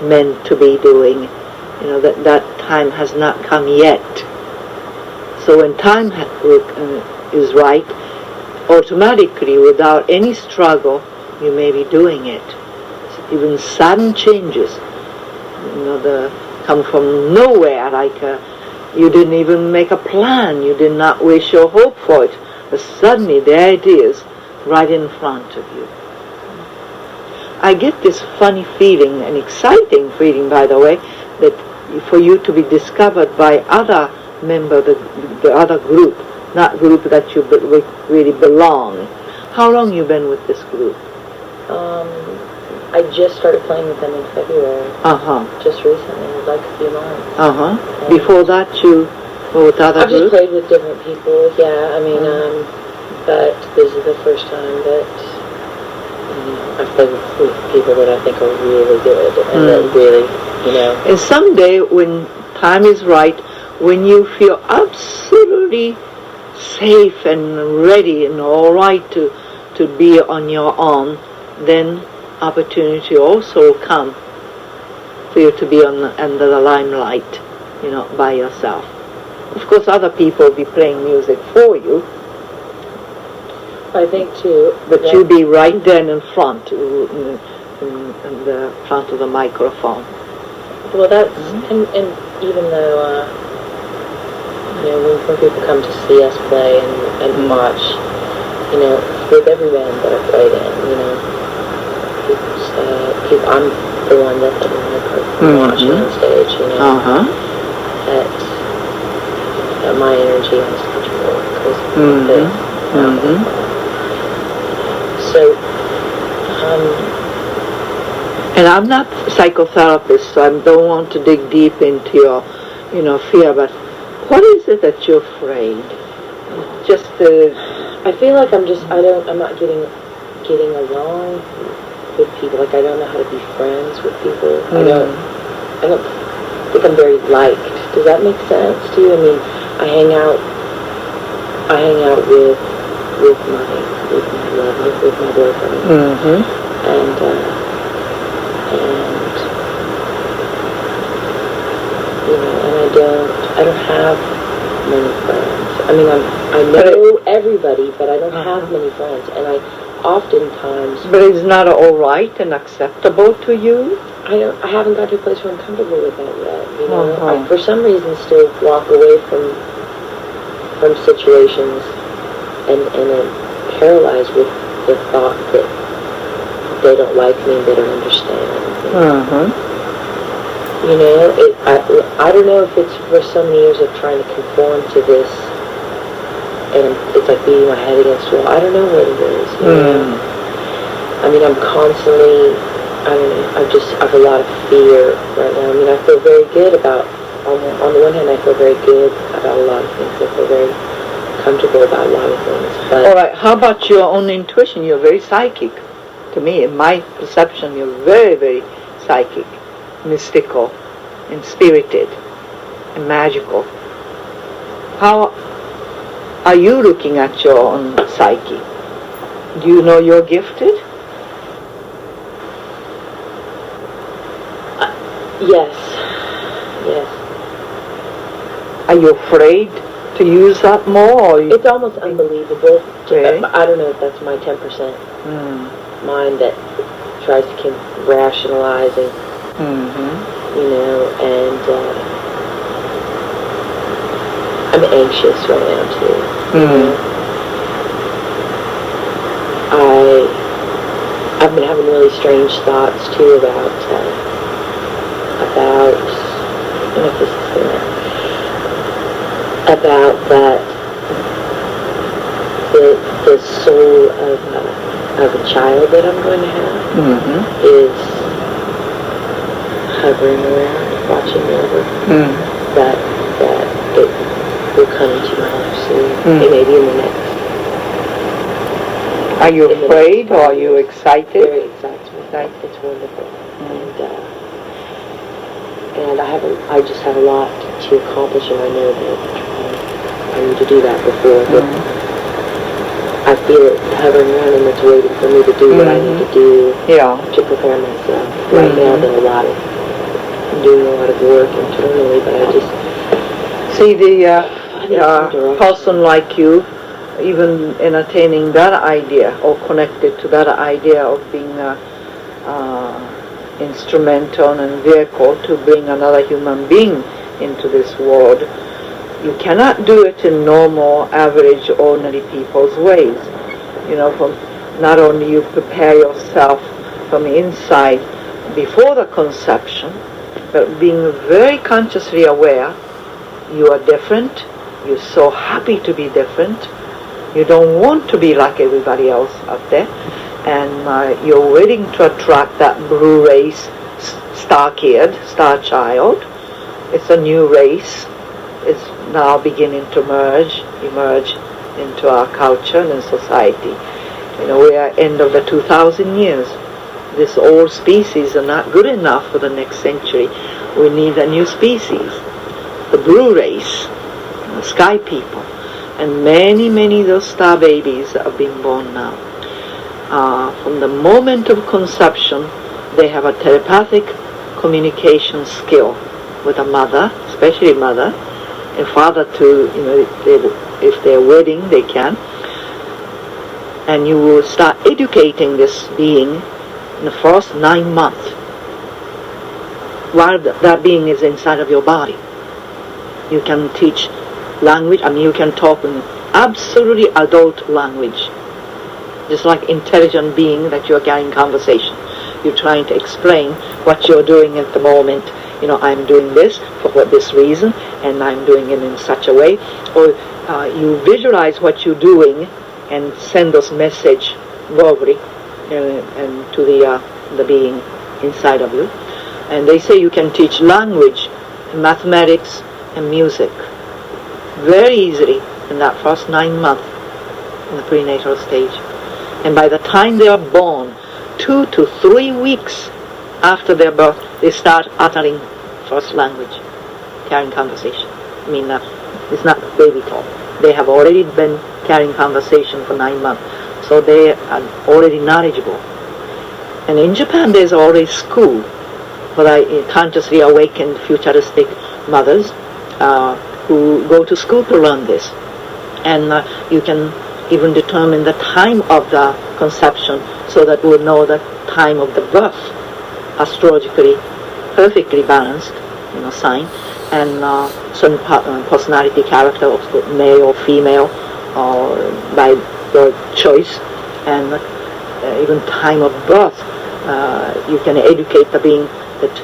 meant to be doing. You know, that time has not come yet. So when time is right, automatically, without any struggle, you may be doing it. Even sudden changes, you know, come from nowhere, like you didn't even make a plan, you did not wish or hope for it, but suddenly there it is, right in front of you. I get this funny feeling, an exciting feeling, by the way, that for you to be discovered by other members, the other group, not group that you really belong. How long you been with this group? I just started playing with them in February. Just recently, like a few months. Before that, you were with other I've groups? just played with different people, yeah. I mean, but this is the first time that I've played with people that I think are really good and that really, you know. And someday, when time is right, when you feel absolutely safe and ready and all right to be on your own, then opportunity also will come for you to be under the limelight, you know, by yourself. Of course, other people will be playing music for you. I think too. But you'll be right there in front, in the front of the microphone. Well, that's and even though you know, when people come to see us play and watch, you know, with every band that I've played in, you know, I'm the one that everyone watching on stage, you know, that my energy has control because of this. So, and I'm not a psychotherapist, so I don't want to dig deep into your, you know, fear, but what is it that you're afraid? Just I feel like I'm not getting along with people. Like I don't know how to be friends with people. I don't think I'm very liked. Does that make sense to you? I mean, I hang out with my lover, with my boyfriend, and you know, and I don't have many friends. I mean, I know everybody, but I don't have many friends, and I oftentimes. But it's not all right and acceptable to you? I haven't got to a place where I'm comfortable with that yet. You know, I, for some reason, still walk away from situations and am paralyzed with the thought that they don't like me, they don't understand. You know, I don't know if it's for so many years of trying to conform to this, and it's like beating my head against the wall. I don't know what it is. You know? I mean, I'm constantly, I don't know, I have a lot of fear right now. I mean, I feel very good about, on the one hand, I feel very good about a lot of things. I feel very comfortable about a lot of things. But all right, how about your own intuition? You're very psychic. To me, in my perception, you're very, very psychic, mystical, and spirited, and magical. How are you looking at your own psyche? Do you know you're gifted? Yes. Are you afraid to use that more? Or it's almost unbelievable. Okay. I don't know if that's my 10% mind that tries to keep rationalizing, you know, and I'm anxious right now too. You know? I've been having really strange thoughts too about I don't know if this is gonna, about that the soul of a child that I'm going to have is hovering around, watching over. That it will come into my life soon. It may be in the next. Are you afraid or are you excited? Very excited. It's wonderful. And I just have a lot to accomplish, and I know that I need to do that before. But I feel it hovering around, and it's waiting for me to do what I need to do to prepare myself. Right now, there are a lot of doing a lot of work internally, but I just See, the direction. person like you, even entertaining that idea or connected to that idea of being instrumental and vehicle to bring another human being into this world, you cannot do it in normal, average, ordinary people's ways. You know, from not only you prepare yourself from the inside before the conception, but being very consciously aware you are different, you're so happy to be different, you don't want to be like everybody else out there, and you're waiting to attract that blue race star kid, star child. It's a new race. It's now beginning to emerge into our culture and society. You know, we are end of the 2,000 years. This old species are not good enough for the next century. We need a new species, the blue race, the sky people. And many, many of those star babies have been born now. From the moment of conception, they have a telepathic communication skill with a mother, especially mother, and father too. You know, if they're wedding, they can. And you will start educating this being in the first 9 months, while that being is inside of your body. You can teach language. I mean, you can talk in absolutely adult language, just like intelligent being that you're carrying conversation. You're trying to explain what you're doing at the moment. You know, I'm doing this for this reason, and I'm doing it in such a way. Or you visualize what you're doing and send those message verbally and to the being inside of you. And they say you can teach language, mathematics, and music very easily in that first 9 months in the prenatal stage. And by the time they are born, 2 to 3 weeks after their birth, they start uttering first language, carrying conversation. I mean, it's not baby talk. They have already been carrying conversation for 9 months, so they are already knowledgeable. And in Japan, there's already school for the consciously awakened futuristic mothers who go to school to learn this. And you can even determine the time of the conception so that we'll know the time of the birth, astrologically perfectly balanced, you know, sign, and certain personality character, male or female, or by your choice, and even time of birth. You can educate the being that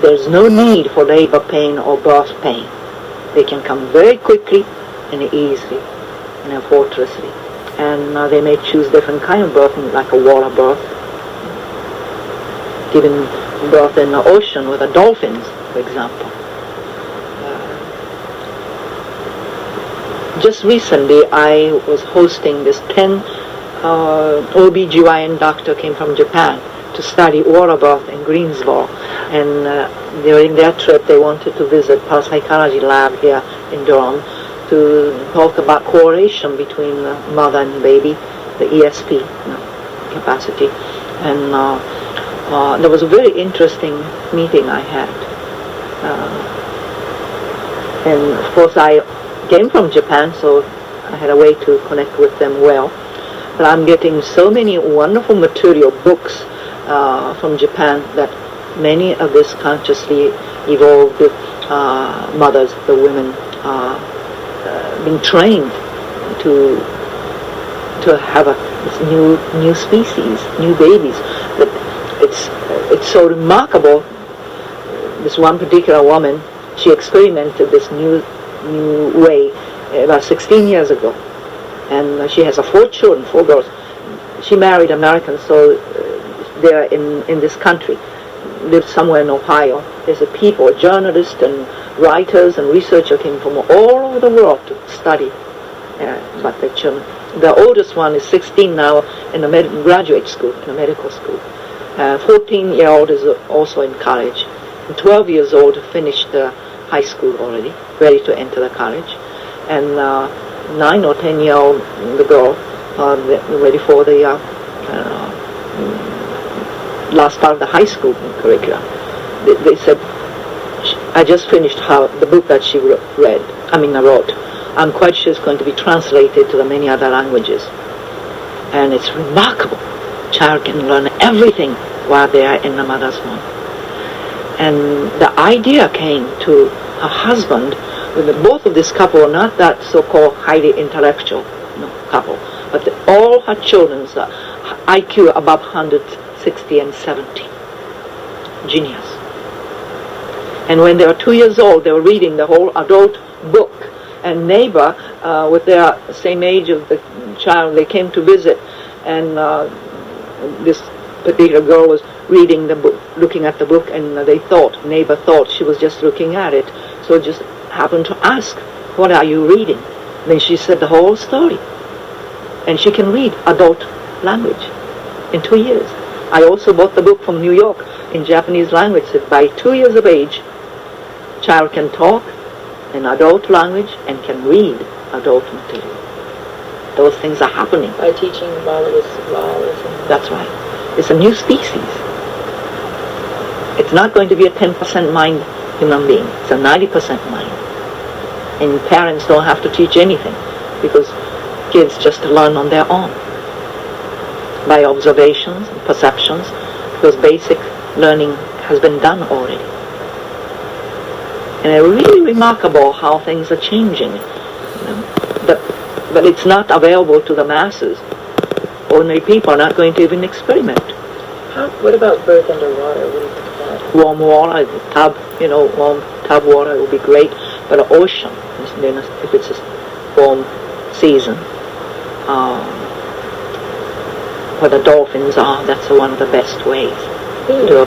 there's no need for labor pain or birth pain. They can come very quickly and easily and effortlessly. And they may choose different kind of birthing, like a water birth, giving birth in the ocean with the dolphins, for example. Just recently, I was hosting this 10 OB/GYN doctor came from Japan to study water birth in Greensboro. And during their trip, they wanted to visit parapsychology lab here in Durham to talk about correlation between mother and baby, the ESP capacity. And there was a very interesting meeting I had. And of course I came from Japan, so I had a way to connect with them well. But I'm getting so many wonderful material books from Japan that many of these consciously evolved mothers, the women, being trained to have this new species, new babies. But it's so remarkable. This one particular woman, she experimented this new way about 16 years ago, and she has 4 children, 4 girls. She married Americans, so they're in this country, lived somewhere in Ohio. There's people, journalists and writers and researchers came from all over the world to study about their children. The oldest one is 16 now in a graduate school, in a medical school. 14-year-old is also in college. And 12 years old finished high school already, ready to enter the college. And 9 or 10-year-old, the girl, ready for the last part of the high school curriculum. They said I just finished the book that she wrote. I'm quite sure it's going to be translated to the many other languages. And it's remarkable. Child can learn everything while they are in the mother's womb. And the idea came to her husband, both of this couple are not that so-called highly intellectual couple, but all her children's IQ above 160 and 70. Genius. And when they were 2 years old, they were reading the whole adult book. And neighbor, with their same age of the child, they came to visit, and this particular girl was reading the book, looking at the book, and neighbor thought she was just looking at it. So just happened to ask, "What are you reading?" Then she said the whole story. And she can read adult language in 2 years. I also bought the book from New York in Japanese language. That by 2 years of age, child can talk in adult language and can read adult material. Those things are happening. By teaching vowels. That's right. It's a new species. It's not going to be a 10% mind human being. It's a 90% mind. And parents don't have to teach anything because kids just learn on their own by observations and perceptions, because basic learning has been done already. And it's really remarkable how things are changing. But it's not available to the masses. Ordinary people are not going to even experiment. What about birth underwater? What do you think of that? Warm water, warm tub water would be great. But the ocean, if it's a warm season, where the dolphins are, that's one of the best ways to